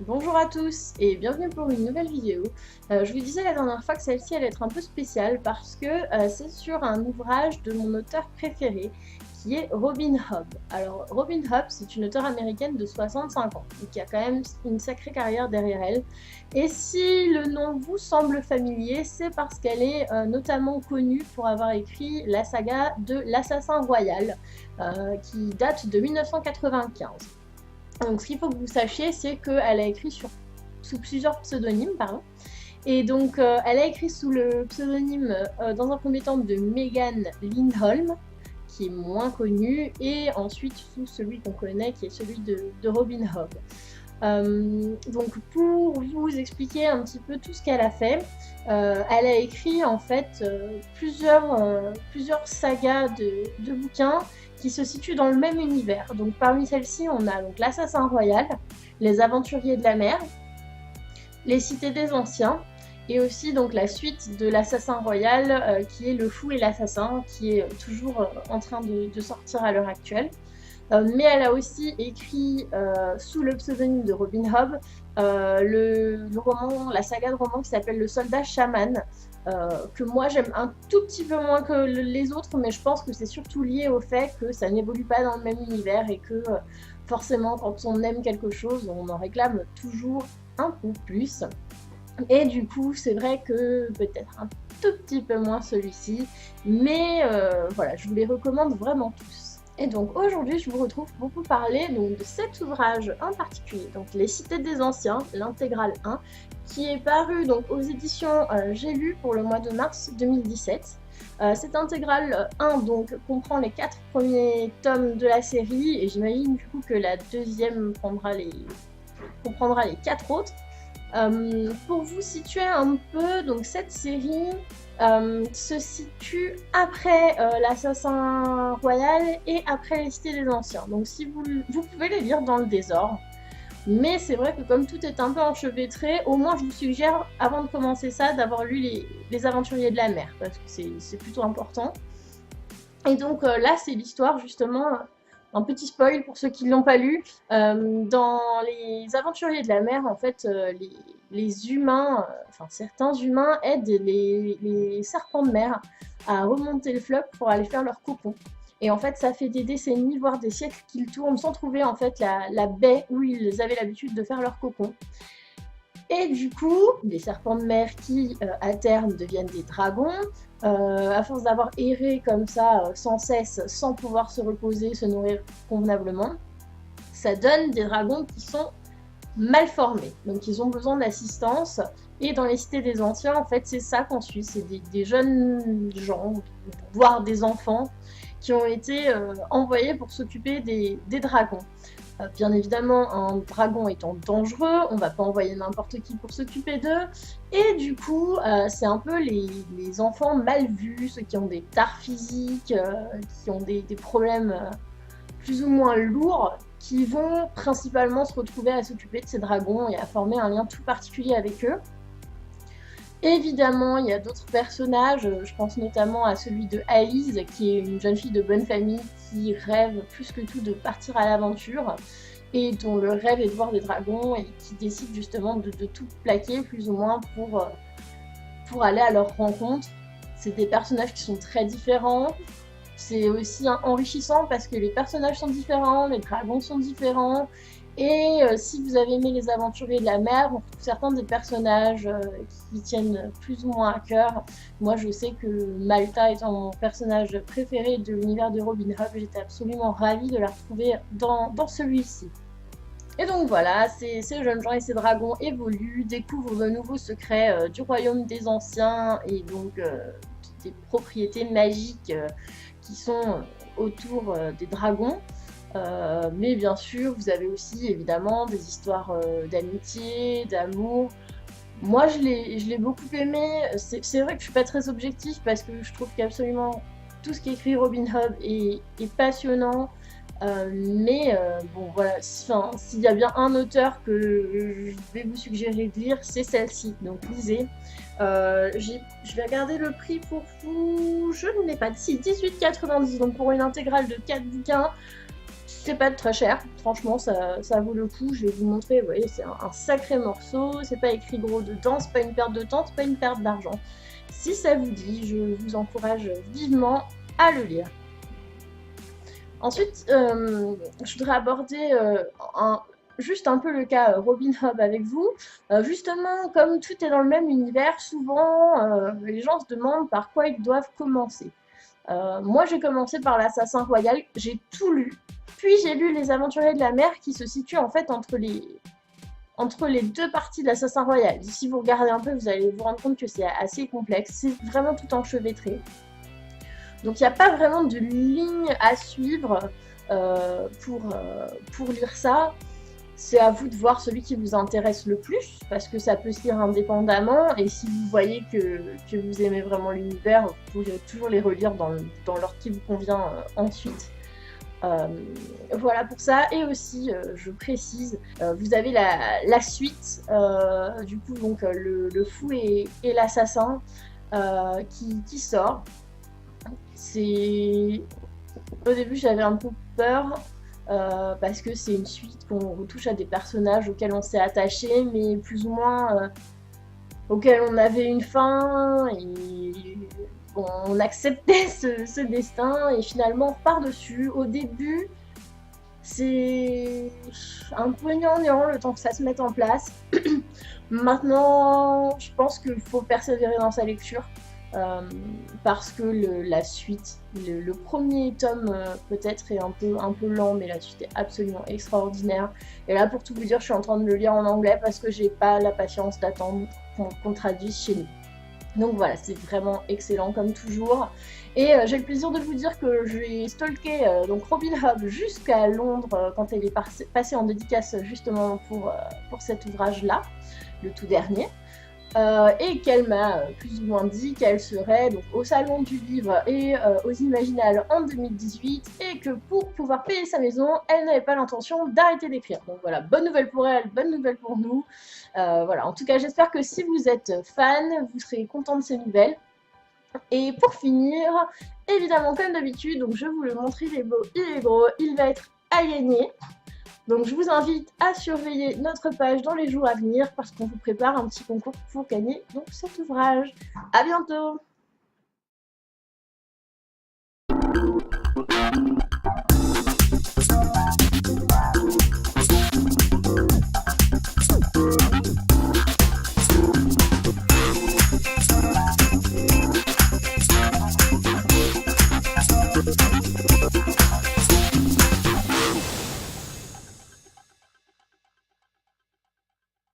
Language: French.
Bonjour à tous et bienvenue pour une nouvelle vidéo. Je vous disais la dernière fois que celle-ci allait être un peu spéciale parce que c'est sur un ouvrage de mon auteur préféré qui est Robin Hobb. Alors Robin Hobb, c'est une auteure américaine de 65 ans et qui a quand même une sacrée carrière derrière elle. Et si le nom vous semble familier, c'est parce qu'elle est notamment connue pour avoir écrit la saga de l'Assassin Royal qui date de 1995. Donc ce qu'il faut que vous sachiez, c'est qu'elle a écrit sous plusieurs pseudonymes, pardon. Et donc elle a écrit sous le pseudonyme dans un premier temps de Megan Lindholm, qui est moins connu, et ensuite sous celui qu'on connaît, qui est celui de Robin Hobb. Donc pour vous expliquer un petit peu tout ce qu'elle a fait, elle a écrit en fait plusieurs sagas de bouquins qui se situent dans le même univers. Donc parmi celles-ci, on a donc l'Assassin Royal, les Aventuriers de la Mer, les Cités des Anciens, et aussi donc la suite de l'Assassin Royal qui est Le Fou et l'Assassin, qui est toujours en train de sortir à l'heure actuelle. Mais elle a aussi écrit sous le pseudonyme de Robin Hobb la saga de roman qui s'appelle Le Soldat Chaman, que moi j'aime un tout petit peu moins que les autres, mais je pense que c'est surtout lié au fait que ça n'évolue pas dans le même univers et que forcément quand on aime quelque chose, on en réclame toujours un peu plus. Et du coup, c'est vrai que peut-être un tout petit peu moins celui-ci, mais voilà, je vous les recommande vraiment tous. Et donc aujourd'hui, je vous retrouve pour vous parler donc, de cet ouvrage en particulier, donc Les Cités des Anciens, l'intégrale 1, qui est paru donc aux éditions J'ai lu pour le mois de mars 2017. Cette intégrale 1 donc comprend les 4 premiers tomes de la série, et j'imagine du coup que la deuxième comprendra les 4 autres. Pour vous situer un peu, donc cette série se situe après l'Assassin Royal et après les Cités des Anciens. Donc si vous pouvez les lire dans le désordre, mais c'est vrai que comme tout est un peu enchevêtré, au moins je vous suggère, avant de commencer ça, d'avoir lu les Aventuriers de la Mer, parce que c'est plutôt important. Et donc là, c'est l'histoire justement, un petit spoil pour ceux qui ne l'ont pas lu, dans les Aventuriers de la Mer, en fait, les humains, enfin certains humains aident les serpents de mer à remonter le fleuve pour aller faire leur cocon. Et en fait, ça fait des décennies, voire des siècles qu'ils tournent sans trouver en fait la baie où ils avaient l'habitude de faire leur cocon. Et du coup, les serpents de mer qui, à terme, deviennent des dragons, à force d'avoir erré comme ça sans cesse, sans pouvoir se reposer, se nourrir convenablement, ça donne des dragons qui sont mal formés. Donc ils ont besoin d'assistance. Et dans les cités des anciens, en fait, c'est ça qu'on suit. C'est des jeunes gens, voire des enfants, qui ont été envoyés pour s'occuper des dragons. Bien évidemment, un dragon étant dangereux, on va pas envoyer n'importe qui pour s'occuper d'eux. Et du coup, c'est un peu les enfants mal vus, ceux qui ont des tares physiques, qui ont des problèmes plus ou moins lourds, qui vont principalement se retrouver à s'occuper de ces dragons et à former un lien tout particulier avec eux. Évidemment, il y a d'autres personnages, je pense notamment à celui de Alice, qui est une jeune fille de bonne famille qui rêve plus que tout de partir à l'aventure et dont le rêve est de voir des dragons et qui décide justement de tout plaquer plus ou moins pour aller à leur rencontre. C'est des personnages qui sont très différents. C'est aussi enrichissant parce que les personnages sont différents, les dragons sont différents. Et si vous avez aimé les Aventuriers de la Mer, on retrouve certains des personnages qui tiennent plus ou moins à cœur. Moi, je sais que Malta étant mon personnage préféré de l'univers de Robin Hobb, j'étais absolument ravie de la retrouver dans celui-ci. Et donc voilà, ces jeunes gens et ces dragons évoluent, découvrent de nouveaux secrets du royaume des anciens et donc des propriétés magiques qui sont autour des dragons. Mais bien sûr, vous avez aussi évidemment des histoires d'amitié, d'amour. Moi, je l'ai beaucoup aimé. C'est vrai que je suis pas très objective parce que je trouve qu'absolument tout ce qu'écrit Robin Hobb est passionnant. Mais bon, voilà, s'il y a bien un auteur que je vais vous suggérer de lire, c'est celle-ci. Donc lisez. Je vais regarder le prix pour vous. Je ne l'ai pas dit, 18,90. Donc pour une intégrale de 4 bouquins. C'est pas très cher, franchement ça vaut le coup, je vais vous montrer, vous voyez c'est un sacré morceau, c'est pas écrit gros dedans, c'est pas une perte de temps, c'est pas une perte d'argent. Si ça vous dit, je vous encourage vivement à le lire. Ensuite, je voudrais aborder juste un peu le cas Robin Hood avec vous. Justement, comme tout est dans le même univers, souvent les gens se demandent par quoi ils doivent commencer. Moi, j'ai commencé par l'Assassin Royal, j'ai tout lu. Puis j'ai lu Les Aventuriers de la Mer qui se situent en fait entre les deux parties de l'Assassin Royal. Si vous regardez un peu, vous allez vous rendre compte que c'est assez complexe. C'est vraiment tout enchevêtré. Donc il n'y a pas vraiment de ligne à suivre pour lire ça. C'est à vous de voir celui qui vous intéresse le plus, parce que ça peut se lire indépendamment, et si vous voyez que vous aimez vraiment l'univers, vous pouvez toujours les relire dans l'ordre qui vous convient ensuite. Voilà pour ça, et aussi, je précise, vous avez la suite, du coup, donc le fou et l'assassin qui sort. Au début, j'avais un peu peur, parce que c'est une suite qu'on retouche à des personnages auxquels on s'est attaché, mais plus ou moins auxquels on avait une fin, et on acceptait ce destin, et finalement on repart dessus. Au début, c'est un peu gnangnan le temps que ça se mette en place. Maintenant, je pense qu'il faut persévérer dans sa lecture. Parce que la suite, le premier tome peut-être est un peu lent, mais la suite est absolument extraordinaire. Et là, pour tout vous dire, je suis en train de le lire en anglais parce que j'ai pas la patience d'attendre qu'on traduise chez nous. Donc voilà, c'est vraiment excellent comme toujours. Et j'ai le plaisir de vous dire que j'ai stalké donc Robin Hood jusqu'à Londres quand elle est passée en dédicace justement pour cet ouvrage-là, le tout dernier. Et qu'elle m'a plus ou moins dit qu'elle serait donc au Salon du Livre et aux Imaginales en 2018, et que pour pouvoir payer sa maison, elle n'avait pas l'intention d'arrêter d'écrire. Donc voilà, bonne nouvelle pour elle, bonne nouvelle pour nous. Voilà, en tout cas, j'espère que si vous êtes fan, vous serez content de ces nouvelles. Et pour finir, évidemment, comme d'habitude, donc je vous le montre, il est beau, il est gros, il va être à gagner. Donc je vous invite à surveiller notre page dans les jours à venir parce qu'on vous prépare un petit concours pour gagner donc cet ouvrage. À bientôt!